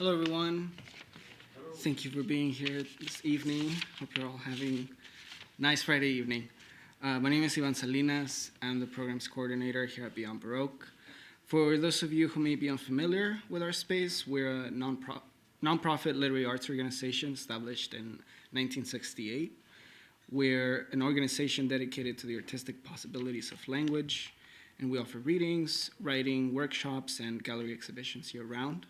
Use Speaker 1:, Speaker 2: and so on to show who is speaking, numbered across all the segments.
Speaker 1: Hello, everyone. Thank you for being here this evening. Hope you're all having a nice Friday evening. My name is Ivan Salinas. I'm the programs coordinator here at Beyond Baroque. For those of you who may be unfamiliar with our space, we're a nonprofit literary arts organization established in 1968. We're an organization dedicated to the artistic possibilities of language, and we offer readings, writing, workshops, and gallery exhibitions year-round.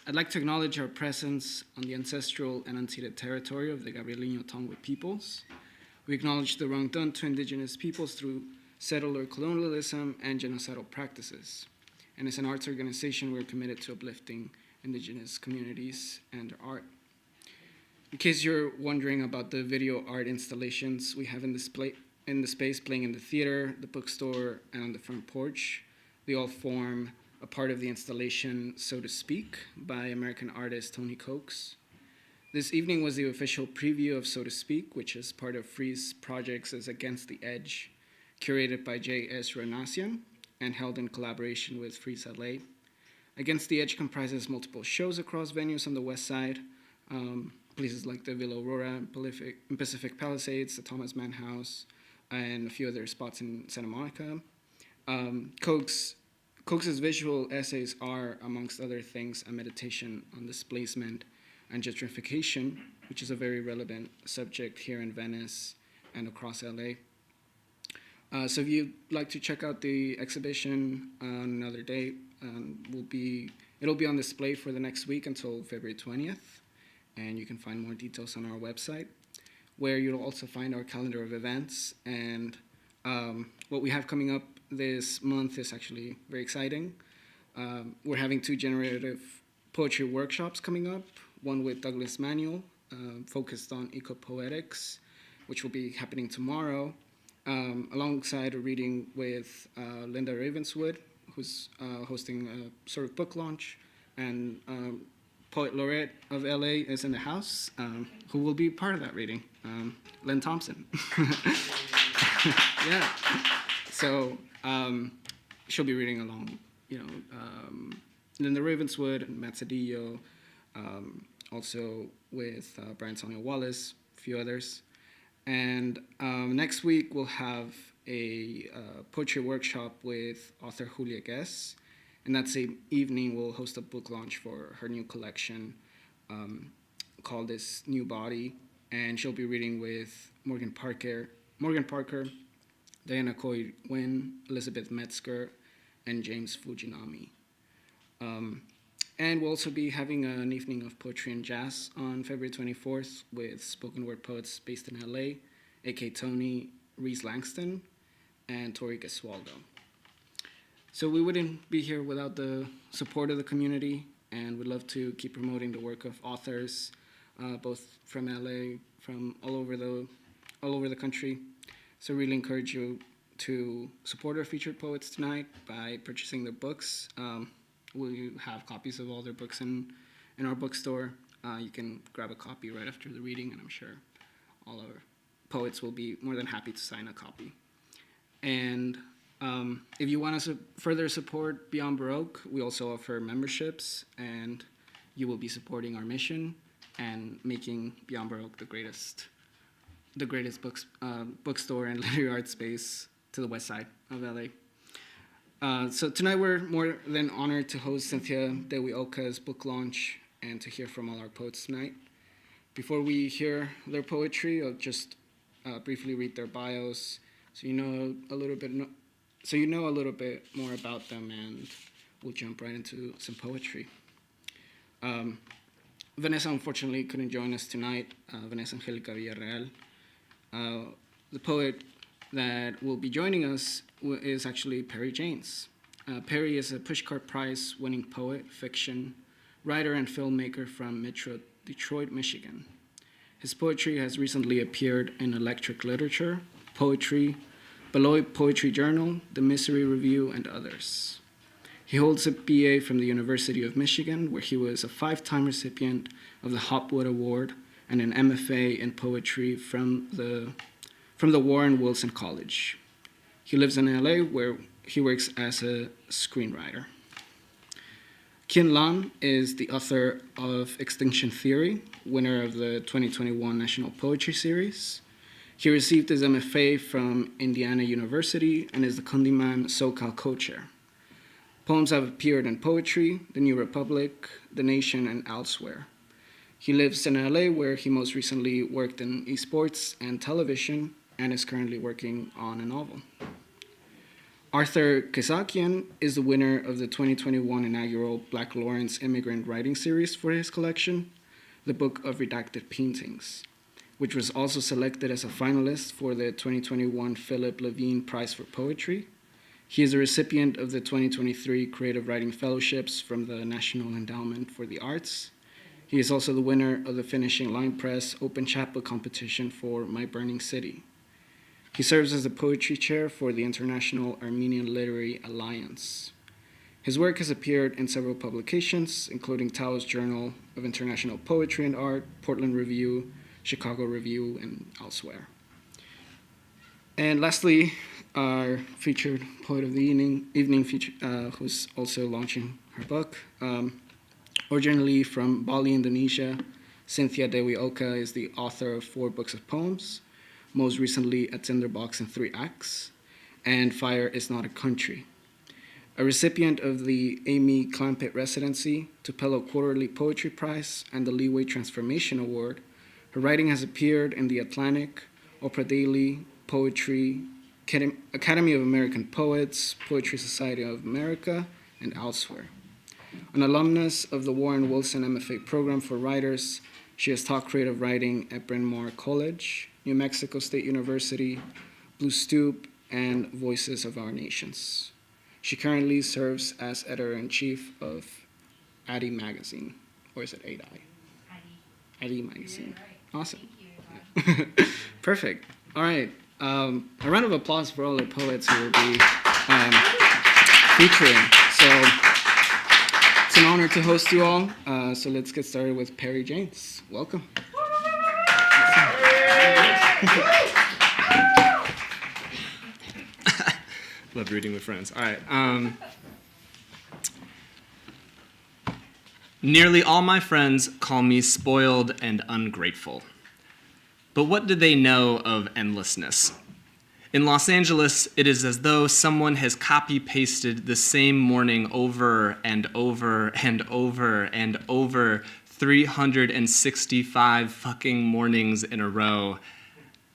Speaker 1: I'd like to acknowledge our presence on the ancestral and unceded territory of the Gabrielino Tongva peoples. We acknowledge the wrong done to indigenous peoples through settler colonialism and genocidal practices. And as an arts organization, we're committed to uplifting indigenous communities and their art. In case you're wondering about the video art installations we have in the space playing in the theater, the bookstore, and on the front porch, they all form a part of the installation, So to Speak, by American artist Tony Coates. This evening was the official preview of So to Speak, which is part of Free's projects as Against the Edge, curated by J.S. Renasian and held in collaboration with Free's LA. Against the Edge comprises multiple shows across venues on the west side, places like the Villa Aurora in Pacific Palisades, the Thomas Mann House, and a few other spots in Santa Monica. Coates' visual essays are, amongst other things, a meditation on displacement and gentrification, which is a very relevant subject here in Venice and across LA. So if you'd like to check out the exhibition on another day, it'll be on display for the next week until February 20th, and you can find more details on our website, where you'll also find our calendar of events. And what we have coming up this month is actually very exciting. We're having 2 generative poetry workshops coming up, one with Douglas Manuel, focused on eco-poetics, which will be happening tomorrow, alongside a reading with Linda Ravenswood, who's hosting a sort of book launch, and Poet Laureate of LA is in the house, who will be part of that reading, Len Thompson. Yeah. So she'll be reading along, Linda Ravenswood and Matt Cedillo, also with Brian Sonia Wallace, a few others. And next week we'll have a poetry workshop with author Julia Guess. And that same evening we'll host a book launch for her new collection called This New Body. And she'll be reading with Morgan Parker, Diana Coy Wynn, Elizabeth Metzger, and James Fujinami. And we'll also be having an evening of poetry and jazz on February 24th with spoken word poets based in LA, A.K. Tony, Reese Langston, and Tori Gesualdo. So we wouldn't be here without the support of the community, and we'd love to keep promoting the work of authors, both from LA, from all over the country. So really encourage you to support our featured poets tonight by purchasing their books. We have copies of all their books in our bookstore. You can grab a copy right after the reading, and I'm sure all our poets will be more than happy to sign a copy. And if you want to further support Beyond Baroque, we also offer memberships, and you will be supporting our mission and making Beyond Baroque the greatest bookstore and literary art space to the west side of LA. So tonight we're more than honored to host Cynthia Dewi Oka's book launch and to hear from all our poets tonight. Before we hear their poetry, I'll just briefly read their bios so you know a little bit more about them, and we'll jump right into some poetry. Vanessa unfortunately couldn't join us tonight, Vanessa Angélica Villareal. The poet that will be joining us is actually Perry Janes. Perry is a Pushcart Prize-winning poet, fiction, writer, and filmmaker from Metro Detroit, Michigan. His poetry has recently appeared in Electric Literature, Poetry, Beloit Poetry Journal, The Misery Review, and others. He holds a BA from the University of Michigan, where he was a 5-time recipient of the Hopwood Award, and an MFA in poetry from the Warren Wilson College. He lives in LA, where he works as a screenwriter. Kien Lam is the author of Extinction Theory, winner of the 2021 National Poetry Series. He received his MFA from Indiana University and is the Kundiman SoCal co-chair. Poems have appeared in Poetry, The New Republic, The Nation, and elsewhere. He lives in LA, where he most recently worked in esports and television, and is currently working on a novel. Arthur Kayzakian is the winner of the 2021 inaugural Black Lawrence Immigrant Writing Series for his collection, The Book of Redacted Paintings, which was also selected as a finalist for the 2021 Philip Levine Prize for Poetry. He is a recipient of the 2023 Creative Writing Fellowships from the National Endowment for the Arts. He is also the winner of the Finishing Line Press Open Chapbook Competition for My Burning City. He serves as the poetry chair for the International Armenian Literary Alliance. His work has appeared in several publications, including Tao's Journal of International Poetry and Art, Portland Review, Chicago Review, and elsewhere. And lastly, our featured poet of the evening who's also launching her book. Originally from Bali, Indonesia, Cynthia Dewi Oka is the author of 4 books of poems, most recently A Tinderbox in 3 Acts, and Fire is Not a Country. A recipient of the Amy Clampett Residency, Tupelo Quarterly Poetry Prize, and the Leeway Transformation Award, her writing has appeared in The Atlantic, Opera Daily, Poetry, Academy of American Poets, Poetry Society of America, and elsewhere. An alumnus of the Warren Wilson MFA program for writers, she has taught creative writing at Bryn Mawr College, New Mexico State University, Blue Stoop, and Voices of Our Nations. She currently serves as editor-in-chief of Addy Magazine, or is it ADI? Addy Magazine. Right. Awesome. Thank you, perfect. All right. A round of applause for all the poets who will be featuring. So it's an honor to host you all. So let's get started with Perry James. Welcome.
Speaker 2: Love reading with friends. All right. Nearly all my friends call me spoiled and ungrateful. But what do they know of endlessness? In Los Angeles, it is as though someone has copy-pasted the same morning over and over and over and over 365 fucking mornings in a row.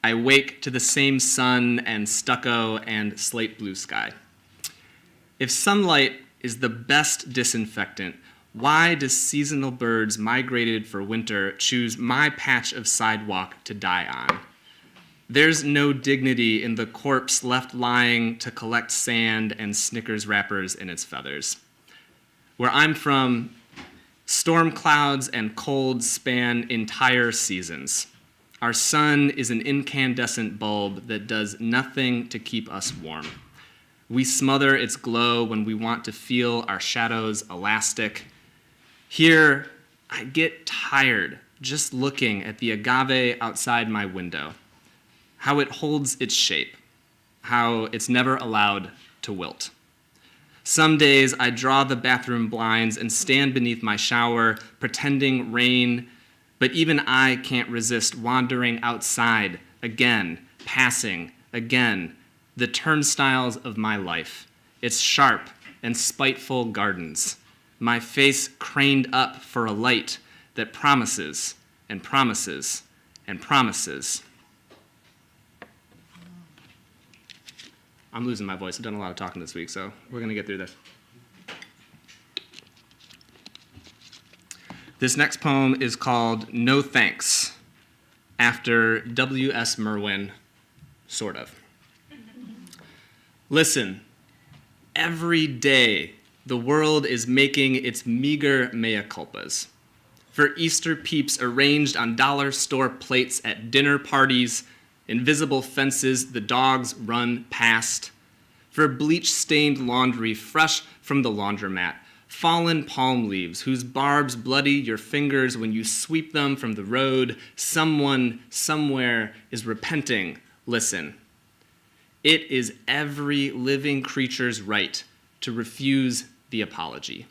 Speaker 2: I wake to the same sun and stucco and slate blue sky. If sunlight is the best disinfectant, why do seasonal birds migrated for winter choose my patch of sidewalk to die on? There's no dignity in the corpse left lying to collect sand and Snickers wrappers in its feathers. Where I'm from, storm clouds and cold span entire seasons. Our sun is an incandescent bulb that does nothing to keep us warm. We smother its glow when we want to feel our shadows elastic. Here, I get tired just looking at the agave outside my window, how it holds its shape, how it's never allowed to wilt. Some days I draw the bathroom blinds and stand beneath my shower, pretending rain, but even I can't resist wandering outside again, passing again, the turnstiles of my life, its sharp and spiteful gardens, my face craned up for a light that promises and promises and promises. I'm losing my voice. I've done a lot of talking this week, so we're going to get through this. This next poem is called No Thanks, after W.S. Merwin, sort of. Listen, every day the world is making its meager mea culpas. For Easter peeps arranged on dollar store plates at dinner parties, invisible fences the dogs run past. For bleach-stained laundry fresh from the laundromat, fallen palm leaves whose barbs bloody your fingers when you sweep them from the road, someone somewhere is repenting. Listen. It is every living creature's right to refuse the apology.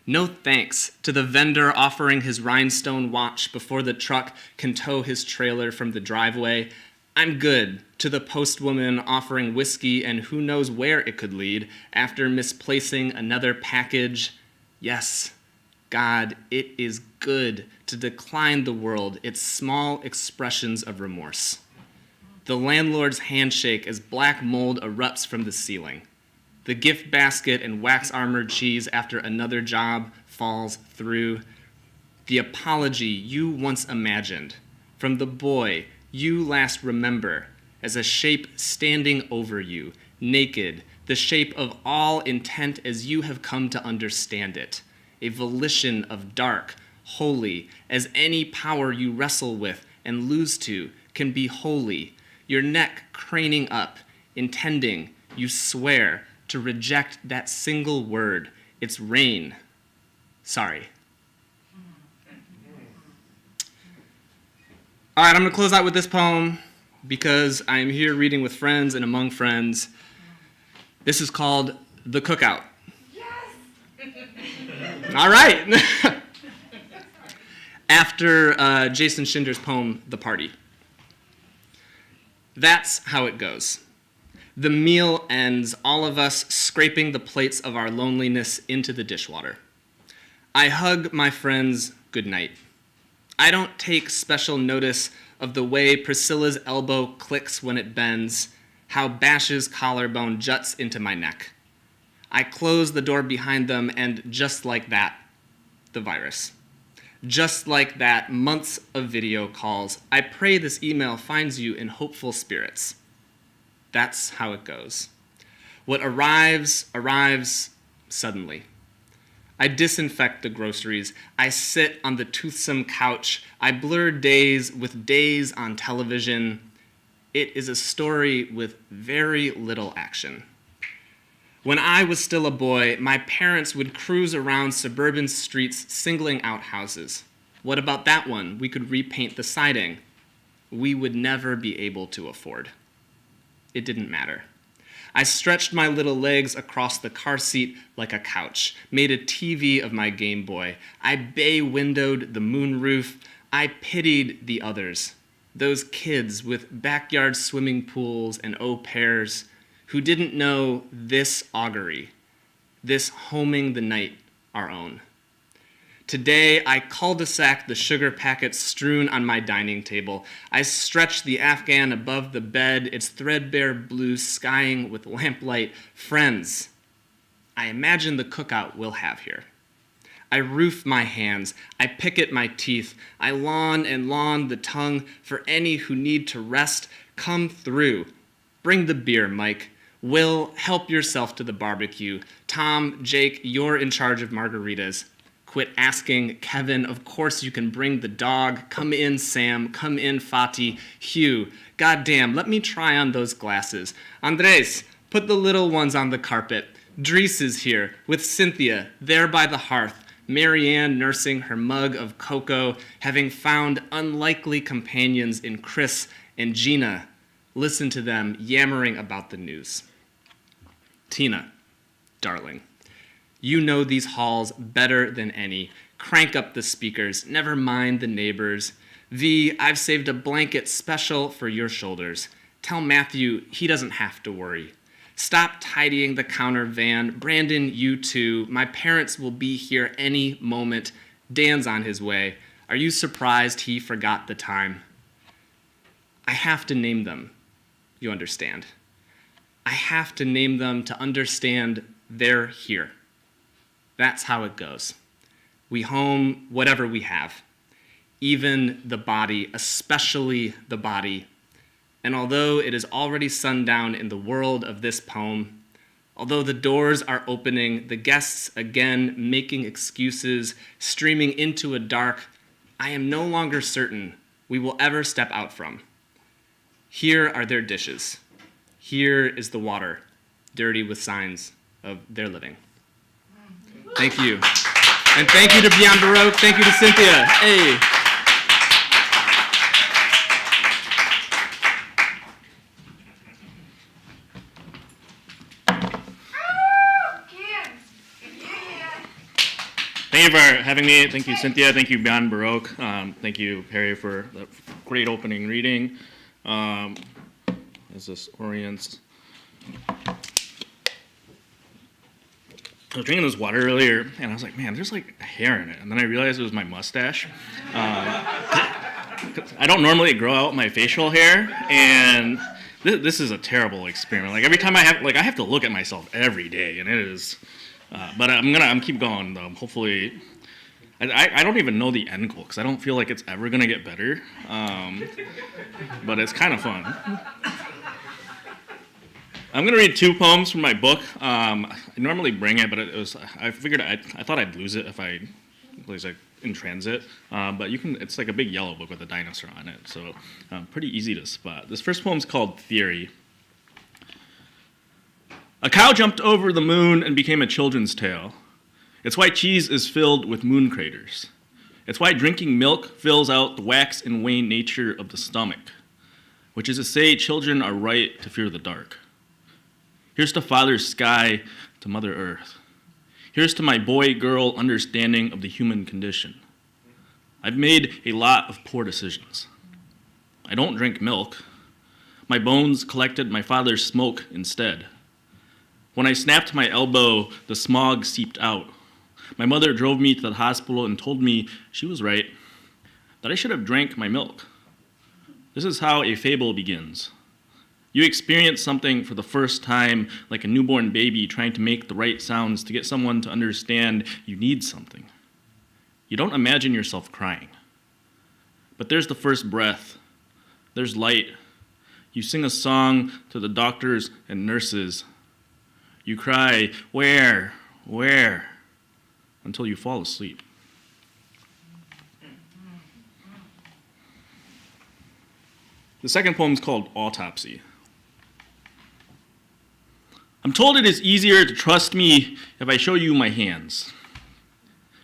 Speaker 2: No thanks to the vendor offering his rhinestone watch before the truck can tow his trailer from the driveway. I'm good to the postwoman offering whiskey and who knows where it could lead after misplacing another package. Yes, God, it is good to decline the world its small expressions of remorse. The landlord's handshake as black mold erupts from the ceiling. The gift basket and wax-armored cheese after another job falls through. The apology you once imagined from the boy you last remember as a shape standing over you, naked, the shape of all intent as you have come to understand it, a volition of dark, holy, as any power you wrestle with and lose to can be holy, your neck craning up, intending, you swear, to reject that single word, its reign. Sorry. All right, I'm going to close out with this poem because I'm here reading with friends and among friends. This is called The Cookout. Yes! All right. After Jason Schinder's poem, The Party. That's how it goes. The meal ends, all of us scraping the plates of our loneliness into the dishwater. I hug my friends goodnight. I don't take special notice of the way Priscilla's elbow clicks when it bends, how Bash's collarbone juts into my neck. I close the door behind them, and just like that, the virus. Just like that, months of video calls. I pray this email finds you in hopeful spirits. That's how it goes. What arrives, arrives suddenly. I disinfect the groceries. I sit on the toothsome couch. I blur days with days on television. It is a story with very little action. When I was still a boy, my parents would cruise around suburban streets singling out houses. What about that one? We could repaint the siding. We would never be able to afford. It didn't matter. I stretched my little legs across the car seat like a couch, made a TV of my Game Boy. I bay-windowed the moonroof. I pitied the others, those kids with backyard swimming pools and au pairs who didn't know this augury, this homing the night our own. Today, I cul-de-sac the sugar packets strewn on my dining table. I stretch the Afghan above the bed, its threadbare blue skying with lamplight. Friends, I imagine the cookout we'll have here. I roof my hands. I picket my teeth. I lawn and lawn the tongue for any who need to rest. Come through. Bring the beer, Mike. Will, help yourself to the barbecue. Tom, Jake, you're in charge of margaritas. Quit asking. Kevin, of course you can bring the dog. Come in, Sam. Come in, Fatih. Hugh, goddamn, let me try on those glasses. Andres, put the little ones on the carpet. Dries is here with Cynthia, there by the hearth. Marianne nursing her mug of cocoa, having found unlikely companions in Chris and Gina. Listen to them yammering about the news. Tina, darling. You know these halls better than any. Crank up the speakers, never mind the neighbors. V, I've saved a blanket special for your shoulders. Tell Matthew he doesn't have to worry. Stop tidying the counter van. Brandon, you too. My parents will be here any moment. Dan's on his way. Are you surprised he forgot the time? I have to name them, you understand. I have to name them to understand they're here. That's how it goes. We home whatever we have, even the body, especially the body. And although it is already sundown in the world of this poem, although the doors are opening, the guests again making excuses, streaming into a dark I am no longer certain we will ever step out from. Here are their dishes. Here is the water, dirty with signs of their living. Thank you. And thank you to Beyond Baroque. Thank you to Cynthia. Hey.
Speaker 3: Thank you for having me. Thank you, Cynthia. Thank you, Jan Baroque. Thank you, Perry, for the great opening reading. As this orients. I was drinking this water earlier, and I was like, man, there's like hair in it. And then I realized it was my mustache. I don't normally grow out my facial hair, and this is a terrible experiment. Like every time I have to look at myself every day, and it is. But I'm keep going though. Hopefully, I don't even know the end goal because I don't feel like it's ever gonna get better. But it's kind of fun. I'm gonna read two poems from my book. I normally bring it, but I figured I thought I'd lose it if I was like in transit. But you can. It's like a big yellow book with a dinosaur on it, so pretty easy to spot. This first poem's called Theory. A cow jumped over the moon and became a children's tale. It's why cheese is filled with moon craters. It's why drinking milk fills out the wax and wane nature of the stomach, which is to say children are right to fear the dark. Here's to Father Sky, to Mother Earth. Here's to my boy-girl understanding of the human condition. I've made a lot of poor decisions. I don't drink milk. My bones collected my father's smoke instead. When I snapped my elbow, the smog seeped out. My mother drove me to the hospital and told me she was right, that I should have drank my milk. This is how a fable begins. You experience something for the first time, like a newborn baby trying to make the right sounds to get someone to understand you need something. You don't imagine yourself crying. But there's the first breath. There's light. You sing a song to the doctors and nurses. You cry, where, until you fall asleep. The second poem is called Autopsy. I'm told it is easier to trust me if I show you my hands.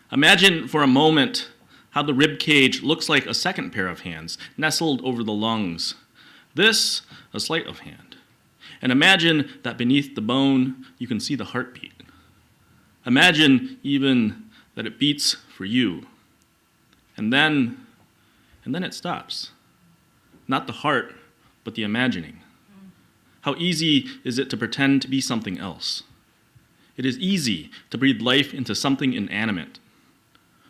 Speaker 3: Imagine for a moment how the rib cage looks like a second pair of hands nestled over the lungs. This, a sleight of hand. And imagine that beneath the bone, you can see the heartbeat. Imagine even that it beats for you. And then it stops. Not the heart, but the imagining. How easy is it to pretend to be something else? It is easy to breathe life into something inanimate.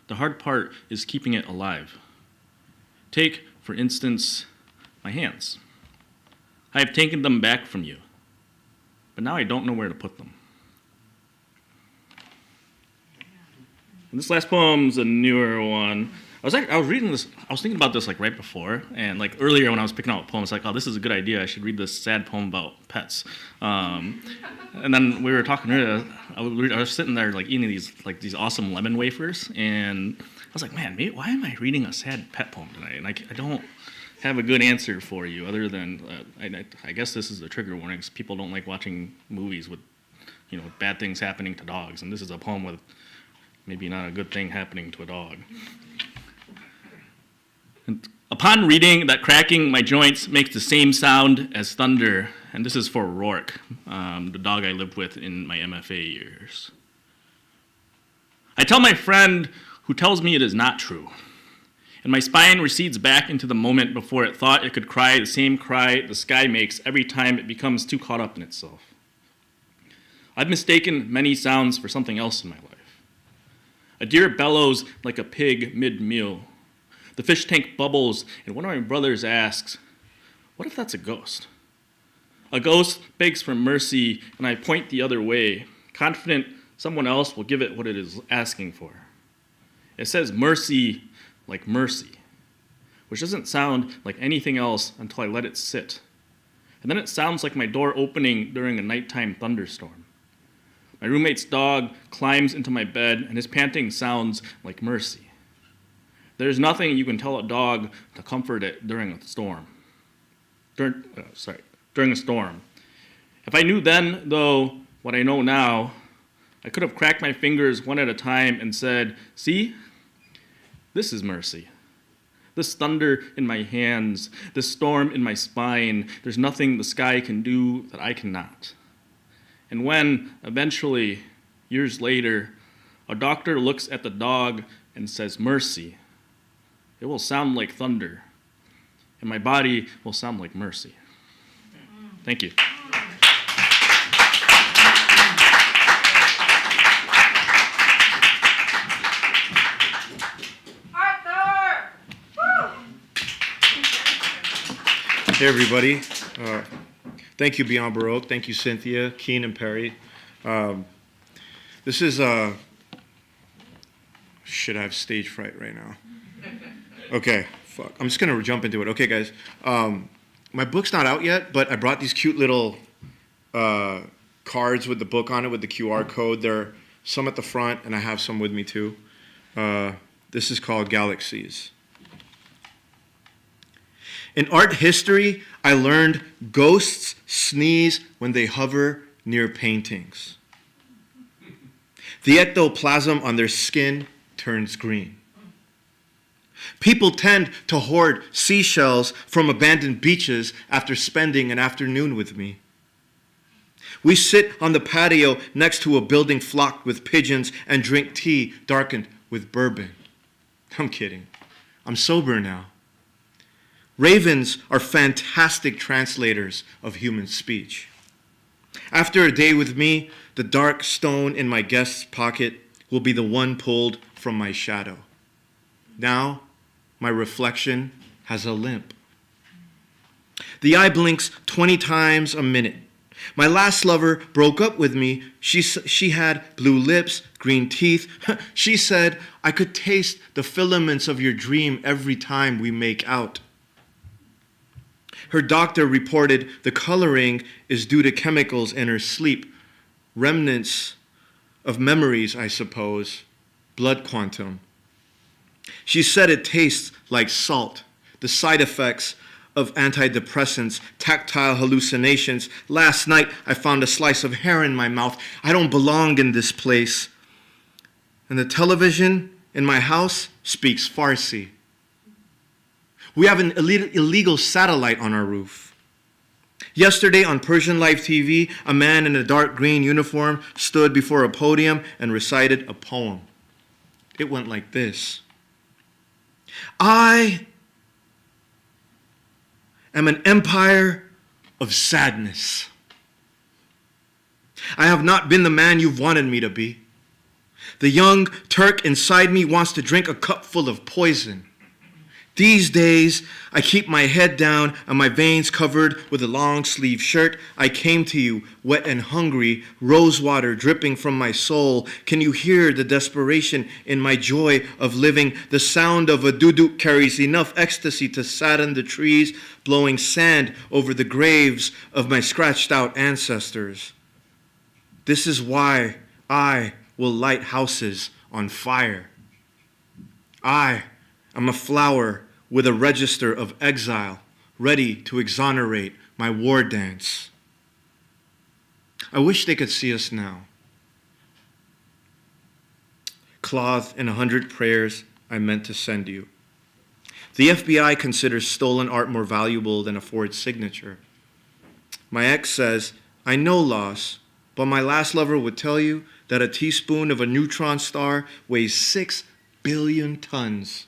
Speaker 3: The hard part is keeping it alive. Take, for instance, my hands. I have taken them back from you, but now I don't know where to put them. And this last poem's a newer one. I was reading this, I was thinking about this like right before, and like earlier when I was picking out poems, like, oh, this is a good idea, I should read this sad poem about pets. And then we were talking earlier, I was sitting there like eating these awesome lemon wafers, and I was like, man, why am I reading a sad pet poem tonight? And I don't have a good answer for you other than, I guess this is a trigger warning, because people don't like watching movies with, bad things happening to dogs, and this is a poem with maybe not a good thing happening to a dog. And upon reading that cracking my joints makes the same sound as thunder, and this is for Rourke, the dog I lived with in my MFA years. I tell my friend who tells me it is not true, and my spine recedes back into the moment before it thought it could cry the same cry the sky makes every time it becomes too caught up in itself. I've mistaken many sounds for something else in my life. A deer bellows like a pig mid-meal. The fish tank bubbles, and one of my brothers asks, what if that's a ghost? A ghost begs for mercy, and I point the other way, confident someone else will give it what it is asking for. It says mercy like mercy, which doesn't sound like anything else until I let it sit. And then it sounds like my door opening during a nighttime thunderstorm. My roommate's dog climbs into my bed, and his panting sounds like mercy. There's nothing you can tell a dog to comfort it during a storm. During a storm. If I knew then, though, what I know now, I could have cracked my fingers one at a time and said, see, this is mercy. This thunder in my hands, this storm in my spine, there's nothing the sky can do that I cannot. And when, eventually, years later, A doctor looks at the dog and says, "Mercy." It will sound like thunder, and my body will sound like mercy. Thank you.
Speaker 4: Arthur!
Speaker 5: Hey everybody. Thank you, Beyond Baroque. Thank you, Cynthia, Kien, and Perry. This is shit, I have stage fright right now. Okay, fuck. I'm just gonna jump into it. Okay, guys. My book's not out yet, but I brought these cute little cards with the book on it with the QR code. There are some at the front, and I have some with me too. This is called Galaxies. In art history, I learned ghosts sneeze when they hover near paintings. The ectoplasm on their skin turns green. People tend to hoard seashells from abandoned beaches after spending an afternoon with me. We sit on the patio next to a building flocked with pigeons and drink tea darkened with bourbon. I'm kidding. I'm sober now. Ravens are fantastic translators of human speech. After a day with me, the dark stone in my guest's pocket will be the one pulled from my shadow. Now, my reflection has a limp. The eye blinks 20 times a minute. My last lover broke up with me. She had blue lips, green teeth. She said, I could taste the filaments of your dream every time we make out. Her doctor reported the coloring is due to chemicals in her sleep. Remnants of memories, I suppose. Blood quantum. She said it tastes like salt. The side effects of antidepressants, tactile hallucinations. Last night, I found a slice of hair in my mouth. I don't belong in this place. And the television in my house speaks Farsi. We have an illegal satellite on our roof. Yesterday on Persian Live TV, a man in a dark green uniform stood before a podium and recited a poem. It went like this. I am an empire of sadness. I have not been the man you've wanted me to be. The young Turk inside me wants to drink a cup full of poison. These days, I keep my head down and my veins covered with a long-sleeve shirt. I came to you, wet and hungry, rose water dripping from my soul. Can you hear the desperation in my joy of living? The sound of a duduk carries enough ecstasy to sadden the trees, blowing sand over the graves of my scratched-out ancestors. This is why I will light houses on fire. I am a flower with a register of exile, ready to exonerate my war dance. I wish they could see us now. Clothed in 100 prayers I meant to send you. The FBI considers stolen art more valuable than a forged signature. My ex says, I know loss, but my last lover would tell you that a teaspoon of a neutron star weighs 6 billion tons.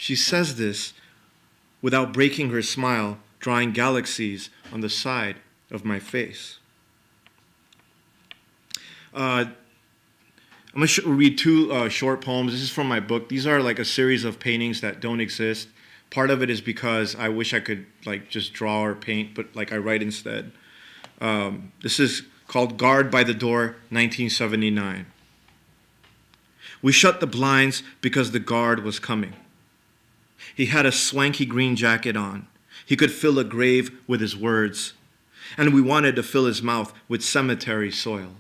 Speaker 5: She says this without breaking her smile, drawing galaxies on the side of my face. I'm going to read two short poems. This is from my book. These are like a series of paintings that don't exist. Part of it is because I wish I could like just draw or paint, but like I write instead. This is called Guard by the Door, 1979. We shut the blinds because the guard was coming. He had a swanky green jacket on. He could fill a grave with his words, and we wanted to fill his mouth with cemetery soil.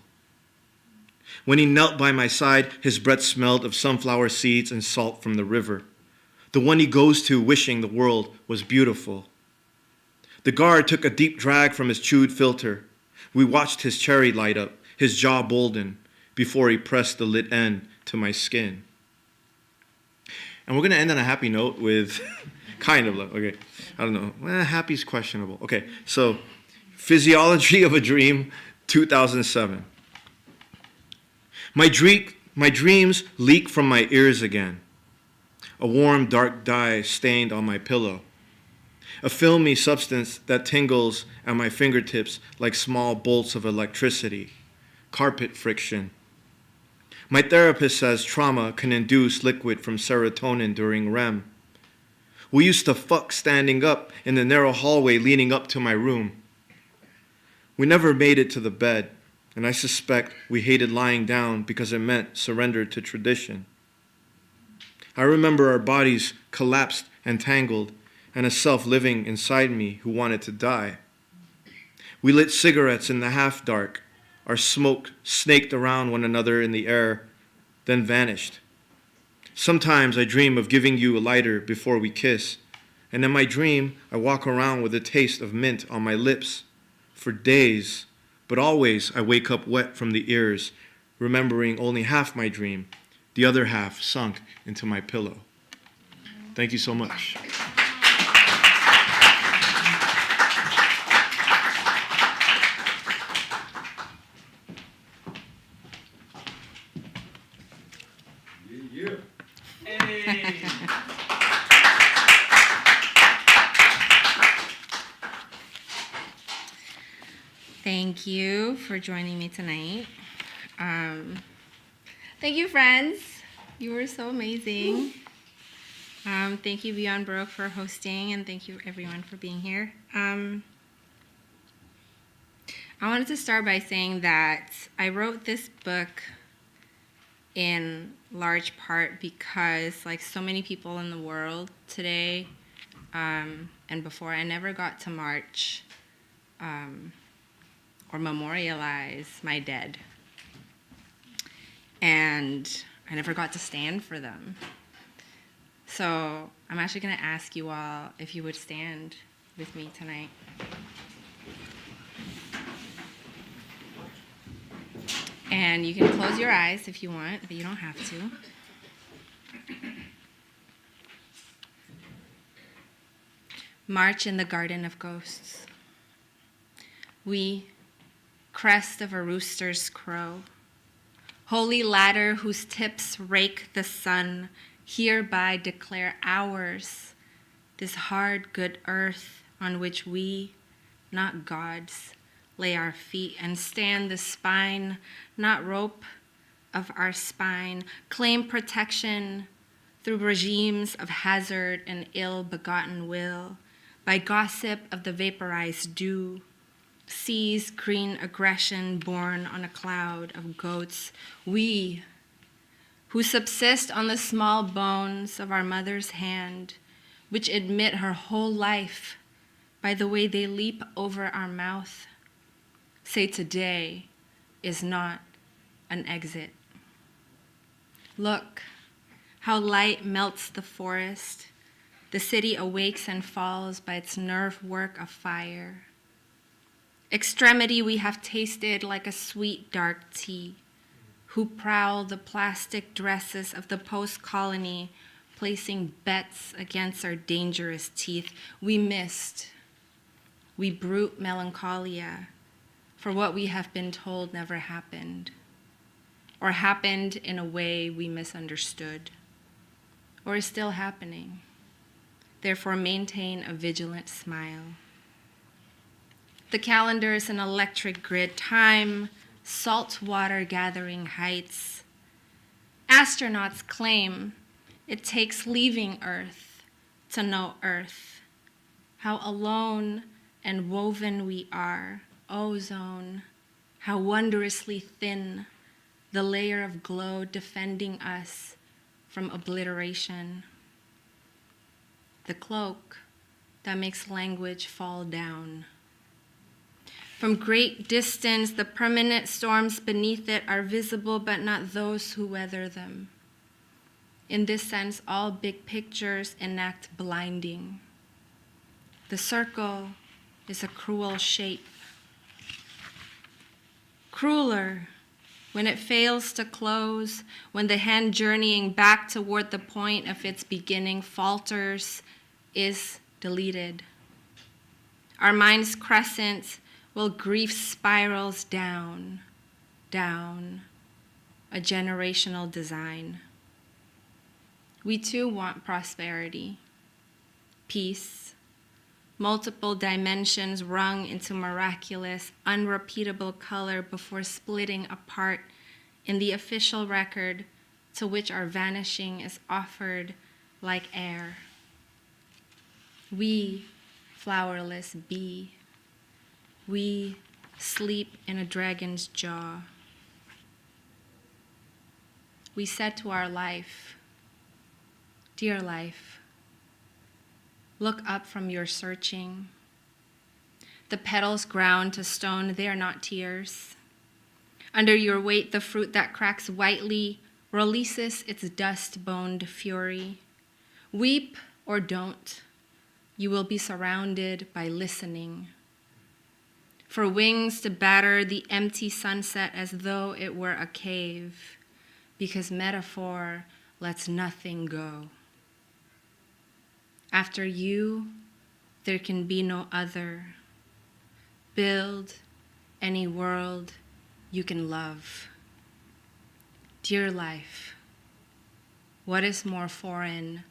Speaker 5: When he knelt by my side, his breath smelled of sunflower seeds and salt from the river, the one he goes to wishing the world was beautiful. The guard took a deep drag from his chewed filter. We watched his cherry light up, his jaw bolden, before he pressed the lit end to my skin. And we're going to end on a happy note with kind of, okay, I don't know. Well, happy's questionable. Okay, so Physiology of a Dream, 2007. My My dreams leak from my ears again. A warm, dark dye stained on my pillow. A filmy substance that tingles at my fingertips like small bolts of electricity. Carpet friction. My therapist says trauma can induce liquid from serotonin during REM. We used to fuck standing up in the narrow hallway leading up to my room. We never made it to the bed, and I suspect we hated lying down because it meant surrender to tradition. I remember our bodies collapsed and tangled, and a self living inside me who wanted to die. We lit cigarettes in the half-dark. Our smoke snaked around one another in the air, then vanished. Sometimes I dream of giving you a lighter before we kiss, and in my dream I walk around with a taste of mint on my lips for days, but always I wake up wet from the ears, remembering only half my dream, the other half sunk into my pillow. Thank you so much.
Speaker 4: Thank you for joining me tonight. Thank you, friends. You were so amazing. Thank you, Beyond Baroque, for hosting, and thank you, everyone, for being here. I wanted to start by saying that I wrote this book in large part because, like so many people in the world today and before, I never got to march or memorialize my dead. And I never got to stand for them. So I'm actually going to ask you all if you would stand with me tonight. And you can close your eyes if you want, but you don't have to. March in the Garden of Ghosts. We, crest of a rooster's crow, holy ladder whose tips rake the sun, hereby declare ours this hard, good earth on which we, not gods, lay our feet and stand the spine, not rope, of our spine, claim protection through regimes of hazard and ill-begotten will, by gossip of the vaporized dew, seize green aggression born on a cloud of goats, we, who subsist on the small bones of our mother's hand, which admit her whole life by the way they leap over our mouth, say today is not an exit. Look how light melts the forest. The city awakes and falls by its nerve work of fire. Extremity we have tasted like a sweet dark tea, who prowl the plastic dresses of the post-colony, placing bets against our dangerous teeth. We missed. We brute melancholia for what we have been told never happened, or happened in a way we misunderstood, or is still happening. Therefore, maintain a vigilant smile. The calendar is an electric grid, time, salt water gathering heights. Astronauts claim it takes leaving Earth to know Earth. How alone and woven we are, ozone, how wondrously thin the layer of glow defending us from obliteration. The cloak that makes language fall down. From great distance, the permanent storms beneath it are visible, but not those who weather them. In this sense, all big pictures enact blinding. The circle is a cruel shape. Crueler when it fails to close, when the hand journeying back toward the point of its beginning falters, is deleted. Our mind's crescent while grief spirals down, down, a generational design. We too want prosperity, peace, multiple dimensions wrung into miraculous, unrepeatable color before splitting apart in the official record to which our vanishing is offered like air. We, flowerless bee, we sleep in a dragon's jaw. We said to our life, dear life, look up from your searching. The petals ground to stone, they are not tears. Under your weight, the fruit that cracks whitely releases its dust-boned fury. Weep or don't, you will be surrounded by listening. For wings to batter the empty sunset as though it were a cave, because metaphor lets nothing go. After you, there can be no other. Build any world you can love. Dear life, what is more foreign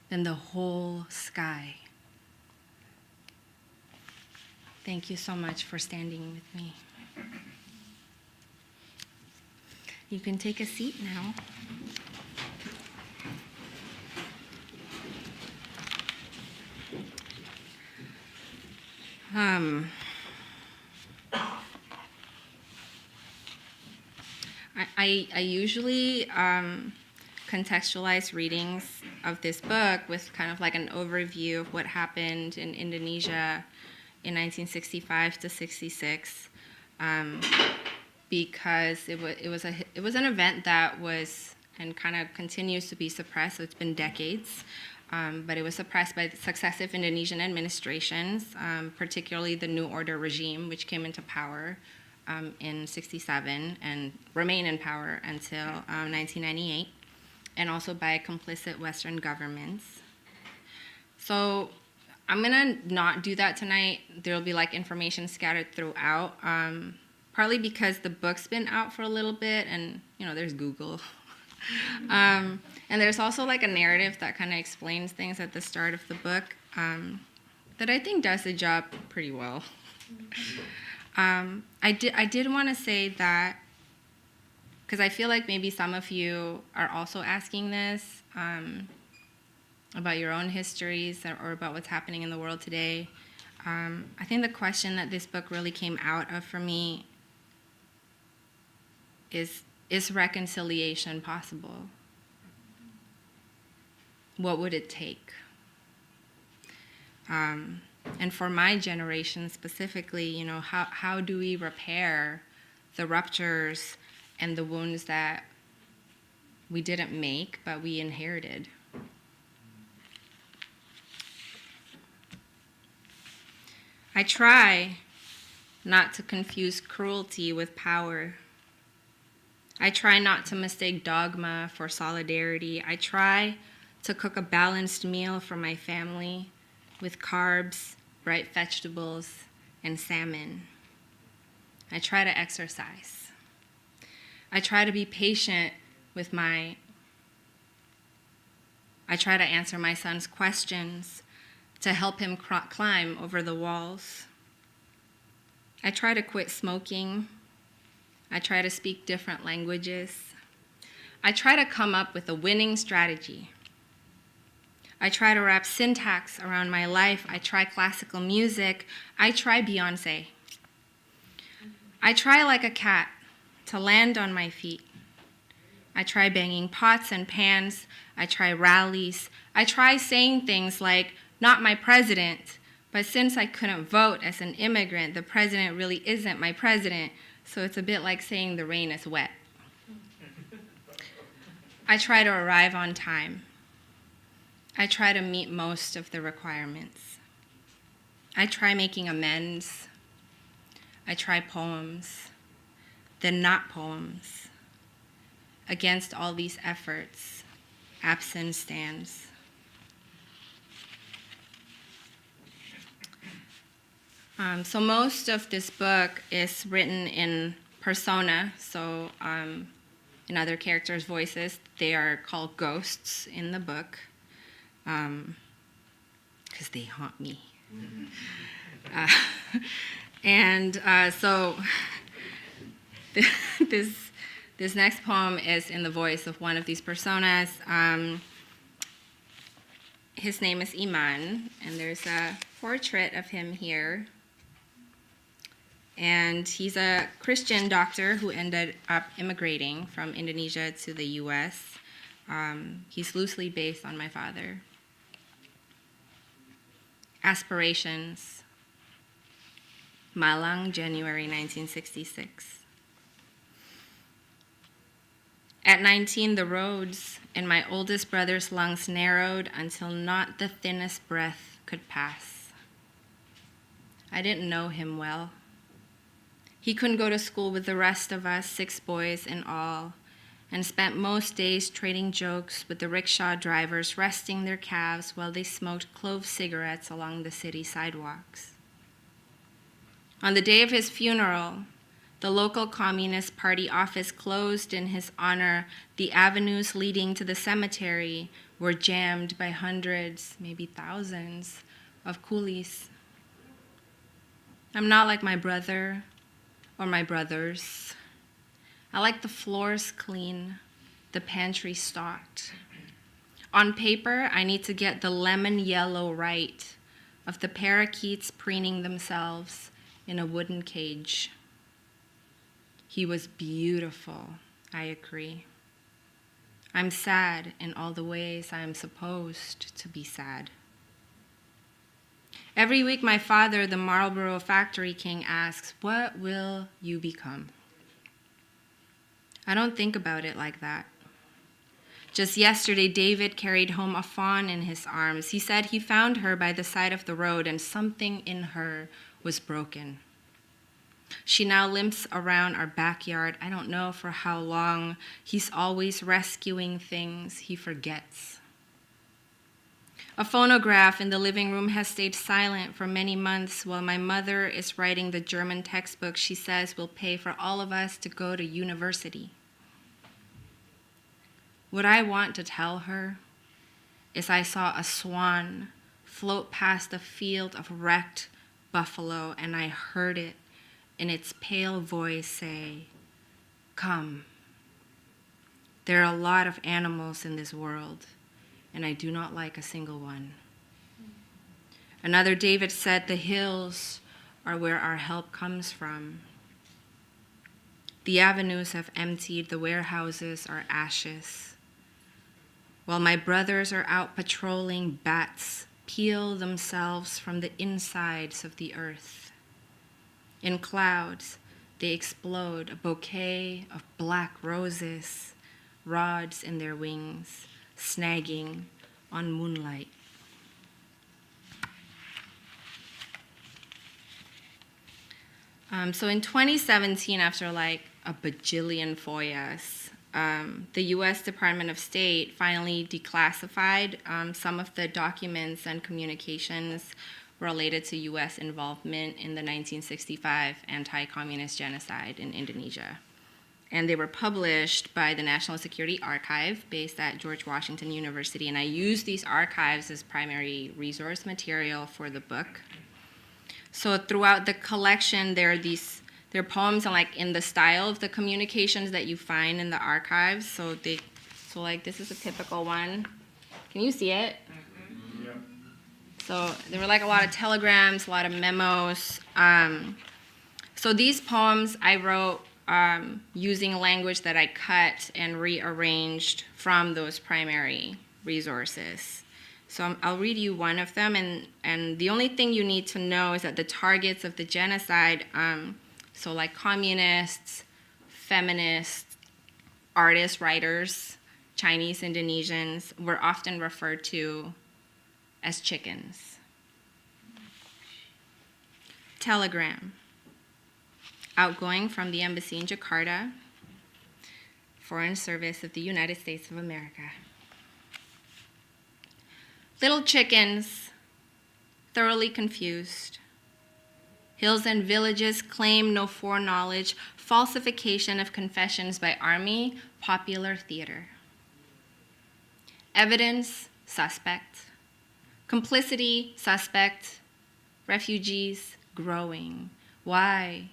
Speaker 4: than the whole sky? Thank you so much for standing with me. You can take a seat now. I usually contextualize readings of this book with kind of like an overview of what happened in Indonesia in 1965 to 66, because it was an event that was and kind of continues to be suppressed. So it's been decades. But it was suppressed by successive Indonesian administrations, particularly the New Order regime, which came into power in 67 and remained in power until 1998, and also by complicit Western governments. So I'm gonna not do that tonight. There'll be like information scattered throughout, partly because the book's been out for a little bit, and there's Google. And there's also like a narrative that kind of explains things at the start of the book that I think does the job pretty well. I did want to say that, because I feel like maybe some of you are also asking this about your own histories or about what's happening in the world today. I think the question that this book really came out of for me is reconciliation possible? What would it take? And for my generation specifically, how do we repair the ruptures and the wounds that we didn't make, but we inherited? I try not to confuse cruelty with power. I try not to mistake dogma for solidarity. I try to cook a balanced meal for my family with carbs, bright vegetables, and salmon. I try to exercise. I try to be patient with I try to answer my son's questions to help him climb over the walls. I try to quit smoking. I try to speak different languages. I try to come up with a winning strategy. I try to wrap syntax around my life. I try classical music. I try Beyonce. I try like a cat to land on my feet. I try banging pots and pans. I try rallies. I try saying things like, not my president, but since I couldn't vote as an immigrant, the president really isn't my president, so it's a bit like saying the rain is wet. I try to arrive on time. I try to meet most of the requirements. I try making amends. I try poems, then not poems. Against all these efforts, absence stands. So most of this book is written in persona, so in other characters' voices. They are called ghosts in the book because they haunt me. So this next poem is in the voice of one of these personas. His name is Iman, and there's a portrait of him here. And he's a Christian doctor who ended up immigrating from Indonesia to the US. He's loosely based on my father. Aspirations. Malang, January 1966. At 19, the roads in my oldest brother's lungs narrowed until not the thinnest breath could pass. I didn't know him well. He couldn't go to school with the rest of us, 6 boys in all, and spent most days trading jokes with the rickshaw drivers resting their calves while they smoked clove cigarettes along the city sidewalks. On the day of his funeral, the local Communist Party office closed in his honor. The avenues leading to the cemetery were jammed by hundreds, maybe thousands, of coolies. I'm not like my brother or my brothers. I like the floors clean, the pantry stocked. On paper, I need to get the lemon yellow right of the parakeets preening themselves in a wooden cage. He was beautiful, I agree. I'm sad in all the ways I am supposed to be sad. Every week, my father, the Marlboro factory king, asks, "What will you become?" I don't think about it like that. Just yesterday, David carried home a fawn in his arms. He said he found her by the side of the road and something in her was broken. She now limps around our backyard. I don't know for how long. He's always rescuing things he forgets. A phonograph in the living room has stayed silent for many months while my mother is writing the German textbook she says will pay for all of us to go to university. What I want to tell her is I saw a swan float past a field of wrecked buffalo, and I heard it in its pale voice say, "Come." There are a lot of animals in this world, and I do not like a single one. Another David said, "The hills are where our help comes from." The avenues have emptied, the warehouses are ashes. While my brothers are out patrolling, bats peel themselves from the insides of the earth. In clouds, they explode, a bouquet of black roses, rods in their wings, snagging on moonlight. So in 2017, after like a bajillion FOIAs, the US Department of State finally declassified some of the documents and communications related to US involvement in the 1965 anti-communist genocide in Indonesia. And they were published by the National Security Archive based at George Washington University. And I used these archives as primary resource material for the book. So throughout the collection, there are poems in the style of the communications that you find in the archives. So like this is a typical one. Can you see it? Yeah. So there were like a lot of telegrams, a lot of memos. So these poems I wrote using language that I cut and rearranged from those primary resources. So I'll read you one of them, and the only thing you need to know is that the targets of the genocide, so like communists, feminists, artists, writers, Chinese, Indonesians, were often referred to as chickens. Telegram. Outgoing from the embassy in Jakarta, Foreign Service of the United States of America. Little chickens, thoroughly confused. Hills and villages claim no foreknowledge, falsification of confessions by army, popular theater. Evidence, suspect. Complicity, suspect. Refugees, growing. Why?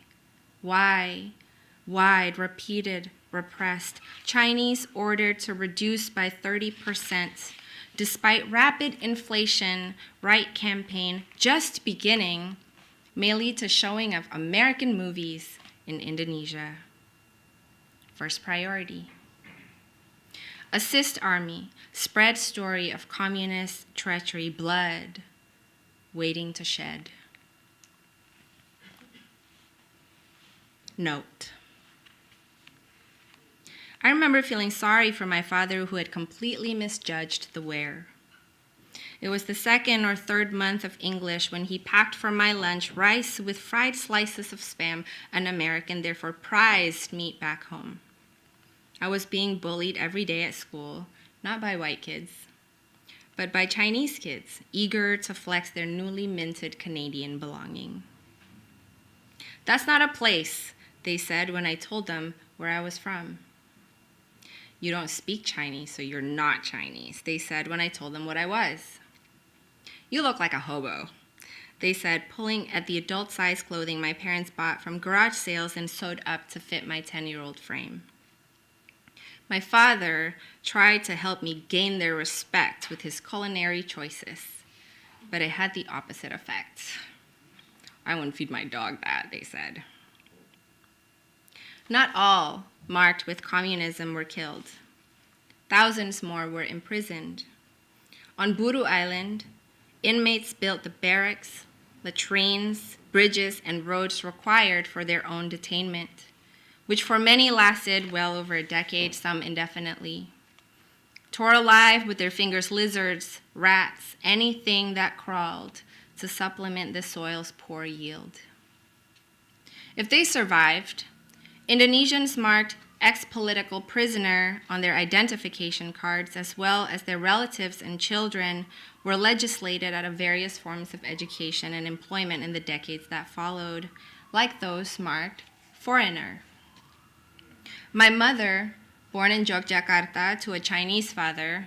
Speaker 4: Wide, repeated, repressed. Chinese ordered to reduce by 30%. Despite rapid inflation, right campaign just beginning may lead to showing of American movies in Indonesia. First priority. Assist army, spread story of communist treachery, blood waiting to shed. Note. I remember feeling sorry for my father who had completely misjudged the where. It was the second or third month of English when he packed for my lunch rice with fried slices of Spam, an American therefore prized meat back home. I was being bullied every day at school, not by white kids, but by Chinese kids, eager to flex their newly minted Canadian belonging. That's not a place, they said when I told them where I was from. You don't speak Chinese, so you're not Chinese, they said when I told them what I was. You look like a hobo, they said, pulling at the adult-sized clothing my parents bought from garage sales and sewed up to fit my 10-year-old frame. My father tried to help me gain their respect with his culinary choices, but it had the opposite effect. I wouldn't feed my dog that, they said. Not all marked with communism were killed. Thousands more were imprisoned. On Buru Island, inmates built the barracks, latrines, bridges, and roads required for their own detainment, which for many lasted well over a decade, some indefinitely. Tore alive with their fingers lizards, rats, anything that crawled to supplement the soil's poor yield. If they survived, Indonesians marked ex-political prisoner on their identification cards, as well as their relatives and children were legislated out of various forms of education and employment in the decades that followed, like those marked foreigner. My mother, born in Yogyakarta to a Chinese father,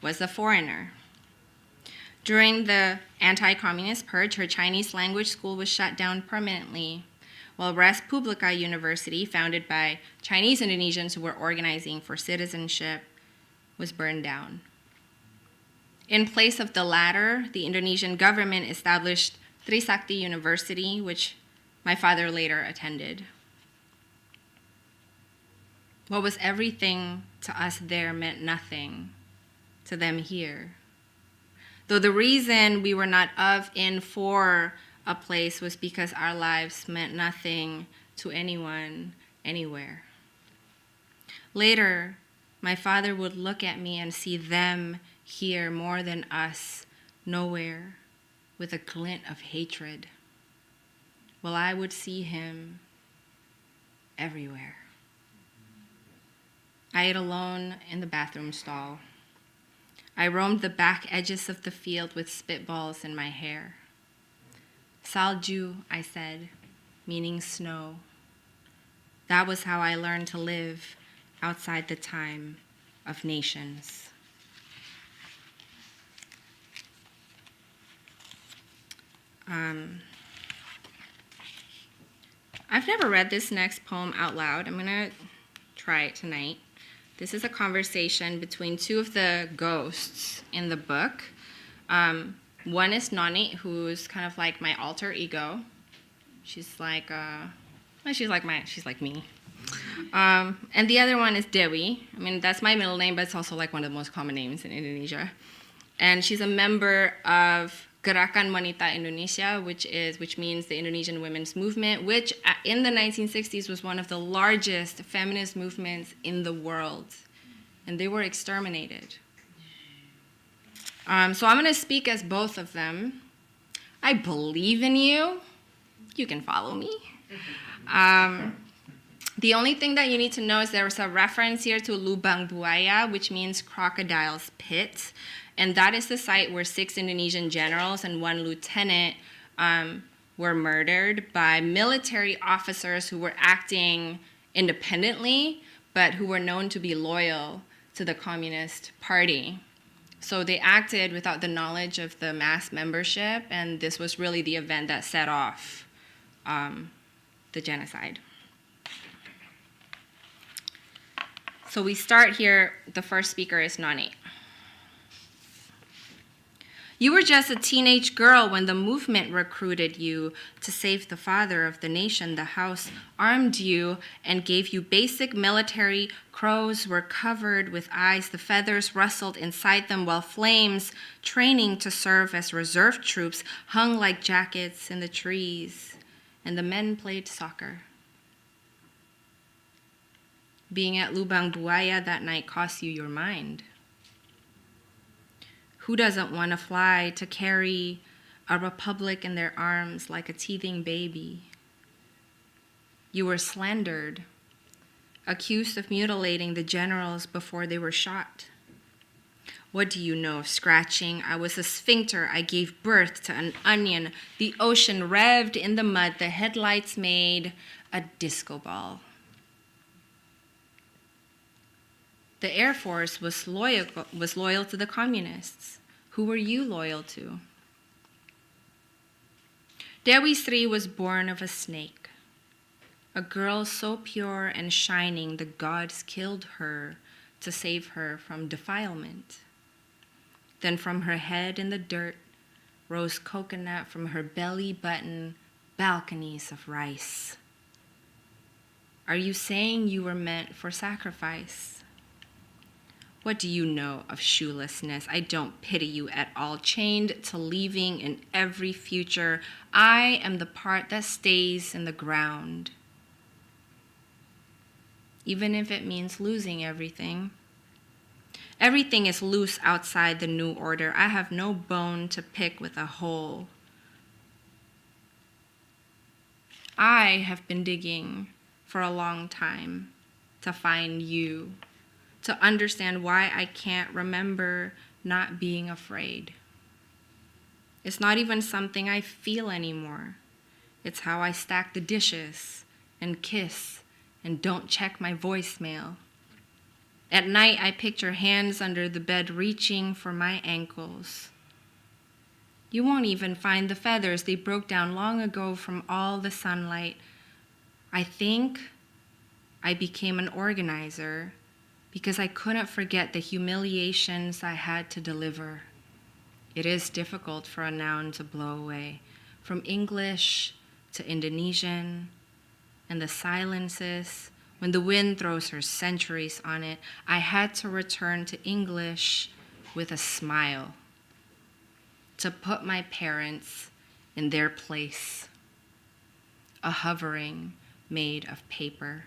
Speaker 4: was a foreigner. During the anti-communist purge, her Chinese language school was shut down permanently, while Res Publica University, founded by Chinese Indonesians who were organizing for citizenship, was burned down. In place of the latter, the Indonesian government established Trisakti University, which my father later attended. What was everything to us there meant nothing to them here. Though the reason we were not of, in, for a place was because our lives meant nothing to anyone, anywhere. Later, my father would look at me and see them here more than us, nowhere, with a glint of hatred, while I would see him everywhere. I ate alone in the bathroom stall. I roamed the back edges of the field with spitballs in my hair. Salju, I said, meaning snow. That was how I learned to live outside the time of nations. I've never read this next poem out loud. I'm gonna try it tonight. This is a conversation between two of the ghosts in the book. One is Noni, who's kind of like my alter ego. She's like me. And the other one is Dewi. I mean, that's my middle name, but it's also like one of the most common names in Indonesia. And she's a member of Gerakan Wanita Indonesia, which means the Indonesian women's movement, which in the 1960s was one of the largest feminist movements in the world. And they were exterminated. So I'm going to speak as both of them. I believe in you. You can follow me. The only thing that you need to know is there's a reference here to Lubang Buaya, which means crocodile's pit. And that is the site where 6 Indonesian generals and 1 lieutenant were murdered by military officers who were acting independently, but who were known to be loyal to the Communist Party. So they acted without the knowledge of the mass membership, and this was really the event that set off the genocide. So we start here. The first speaker is Nani. You were just a teenage girl when the movement recruited you to save the father of the nation. The house armed you and gave you basic military. Crows were covered with eyes. The feathers rustled inside them while flames, training to serve as reserve troops, hung like jackets in the trees. And the men played soccer. Being at Lubang Buaya that night cost you your mind. Who doesn't want to fly to carry a republic in their arms like a teething baby? You were slandered, accused of mutilating the generals before they were shot. What do you know of scratching? I was a sphincter. I gave birth to an onion. The ocean revved in the mud. The headlights made a disco ball. The Air Force was loyal to the communists. Who were you loyal to? Dewi Sri was born of a snake. A girl so pure and shining, the gods killed her to save her from defilement. Then from her head in the dirt rose coconut, from her belly button, balconies of rice. Are you saying you were meant for sacrifice? What do you know of shoelessness? I don't pity you at all. Chained to leaving in every future, I am the part that stays in the ground. Even if it means losing everything. Everything is loose outside the new order. I have no bone to pick with a hole. I have been digging for a long time to find you, to understand why I can't remember not being afraid. It's not even something I feel anymore. It's how I stack the dishes and kiss and don't check my voicemail. At night, I picture hands under the bed reaching for my ankles. You won't even find the feathers. They broke down long ago from all the sunlight. I think I became an organizer because I couldn't forget the humiliations I had to deliver. It is difficult for a noun to blow away, from English to Indonesian, and the silences, when the wind throws her centuries on it, I had to return to English with a smile, to put my parents in their place, a hovering made of paper.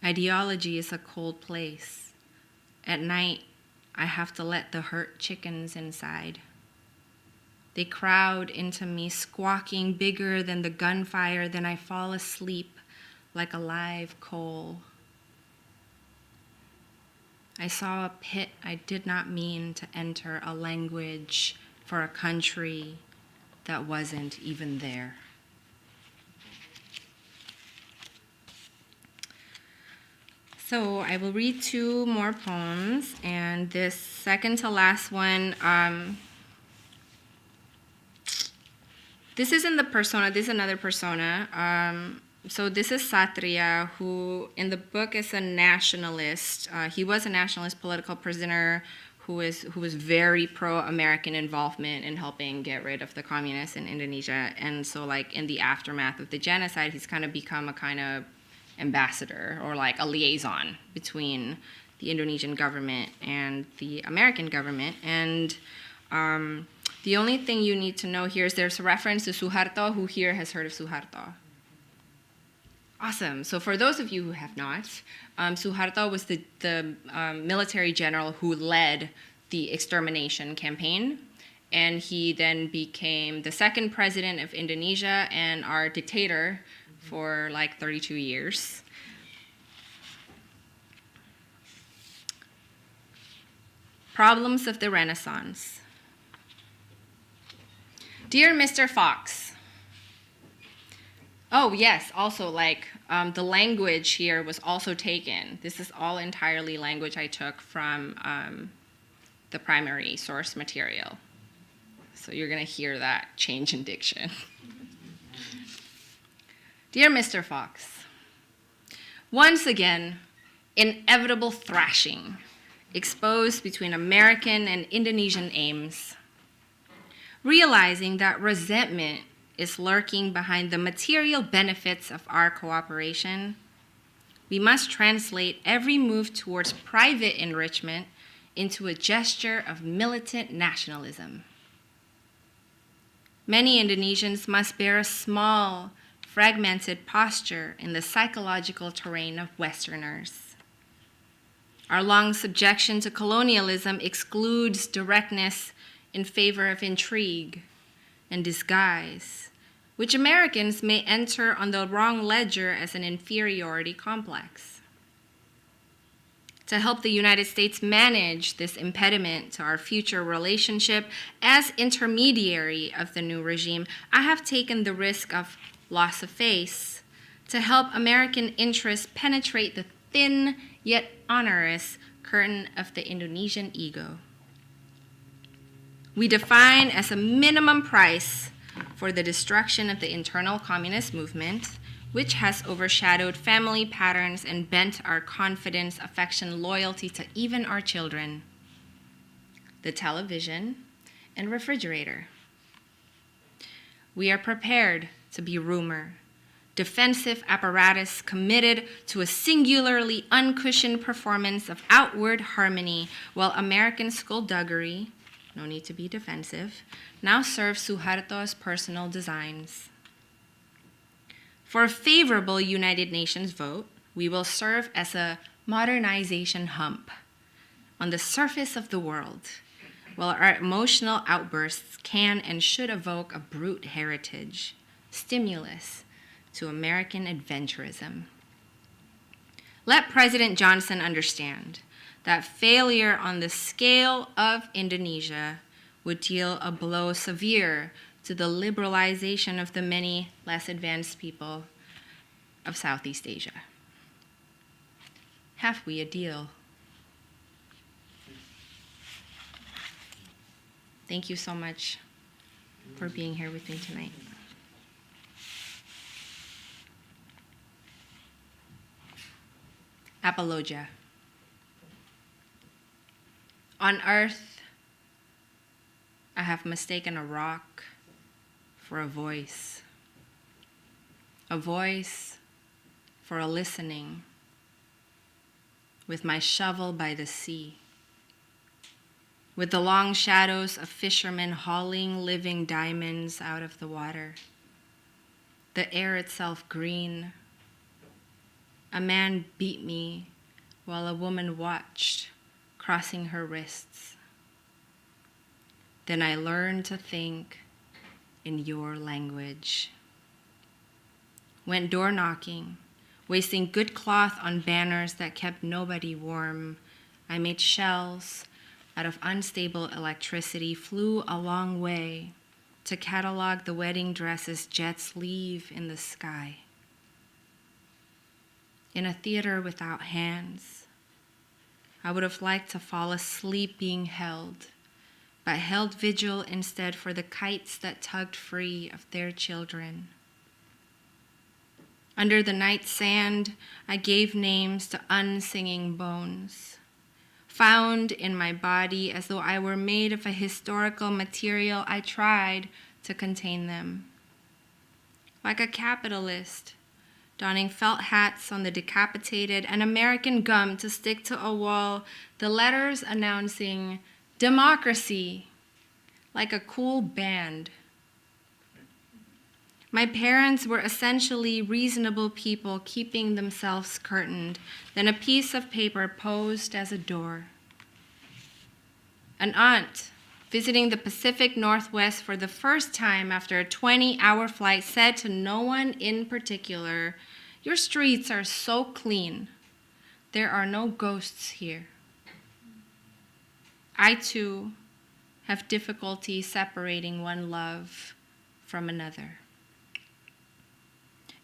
Speaker 4: Ideology is a cold place. At night, I have to let the hurt chickens inside. They crowd into me, squawking bigger than the gunfire. Then I fall asleep like a live coal. I saw a pit I did not mean to enter, a language for a country that wasn't even there. So I will read two more poems, and this second to last one, this isn't the persona, this is another persona. So this is Satria, who in the book is a nationalist. He was a nationalist political prisoner who was very pro-American involvement in helping get rid of the communists in Indonesia. And so like in the aftermath of the genocide, he's kind of become a kind of ambassador or like a liaison between the Indonesian government and the American government. And the only thing you need to know here is there's a reference to Suharto. Who here has heard of Suharto? Awesome. So for those of you who have not, Suharto was the military general who led the extermination campaign. And he then became the second president of Indonesia and our dictator for like 32 years. Problems of the Renaissance. Dear Mr. Fox. Oh, yes, also the language here was also taken. This is all entirely language I took from the primary source material. So you're gonna hear that change in diction. Dear Mr. Fox, once again, inevitable thrashing exposed between American and Indonesian aims. Realizing that resentment is lurking behind the material benefits of our cooperation, we must translate every move towards private enrichment into a gesture of militant nationalism. Many Indonesians must bear a small, fragmented posture in the psychological terrain of Westerners. Our long subjection to colonialism excludes directness in favor of intrigue and disguise, which Americans may enter on the wrong ledger as an inferiority complex. To help the United States manage this impediment to our future relationship as intermediary of the new regime, I have taken the risk of loss of face to help American interests penetrate the thin yet onerous curtain of the Indonesian ego. We define as a minimum price for the destruction of the internal communist movement, which has overshadowed family patterns and bent our confidence, affection, loyalty to even our children, the television and refrigerator. We are prepared to be rumor, defensive apparatus committed to a singularly uncushioned performance of outward harmony, while American skullduggery, no need to be defensive, now serves Suharto's personal designs. For a favorable United Nations vote, we will serve as a modernization hump on the surface of the world, while our emotional outbursts can and should evoke a brute heritage, stimulus to American adventurism. Let President Johnson understand that failure on the scale of Indonesia would deal a blow severe to the liberalization of the many less advanced people of Southeast Asia. Have we a deal? Thank you so much for being here with me tonight. Apologia. On earth, I have mistaken a rock for a voice for a listening, with my shovel by the sea, with the long shadows of fishermen hauling living diamonds out of the water, the air itself green. A man beat me while a woman watched, crossing her wrists. Then I learned to think in your language. Went door knocking, wasting good cloth on banners that kept nobody warm. I made shells out of unstable electricity, flew a long way to catalog the wedding dresses jets leave in the sky. In a theater without hands, I would have liked to fall asleep being held, but held vigil instead for the kites that tugged free of their children. Under the night sand, I gave names to unsinging bones, found in my body as though I were made of a historical material. I tried to contain them. Like a capitalist, donning felt hats on the decapitated and American gum to stick to a wall, the letters announcing democracy, like a cool band. My parents were essentially reasonable people keeping themselves curtained, then a piece of paper posed as a door. An aunt visiting the Pacific Northwest for the first time after a 20-hour flight said to no one in particular, "Your streets are so clean. There are no ghosts here." I too have difficulty separating one love from another.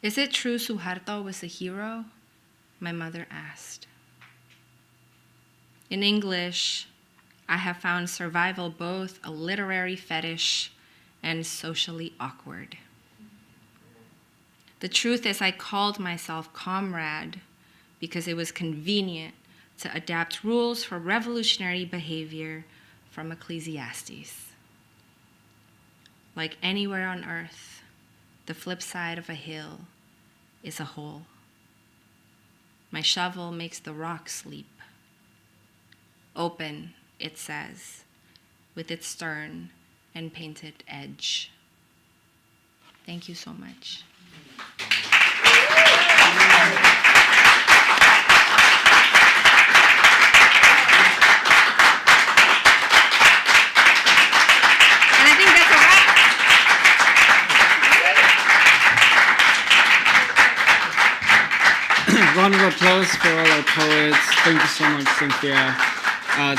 Speaker 4: Is it true Suharto was a hero? My mother asked. In English, I have found survival both a literary fetish and socially awkward. The truth is, I called myself comrade because it was convenient to adapt rules for revolutionary behavior from Ecclesiastes. Like anywhere on earth, the flip side of a hill is a hole. My shovel makes the rock sleep. Open, it says, with its stern and painted edge. Thank you so much. And I think that's a wrap.
Speaker 1: Round of applause for all our poets. Thank you so much, Cynthia.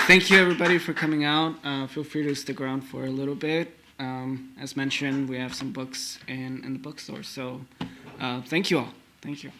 Speaker 1: Thank you, everybody, for coming out. Feel free to stick around for a little bit. As mentioned, we have some books in the bookstore. So thank you all. Thank you.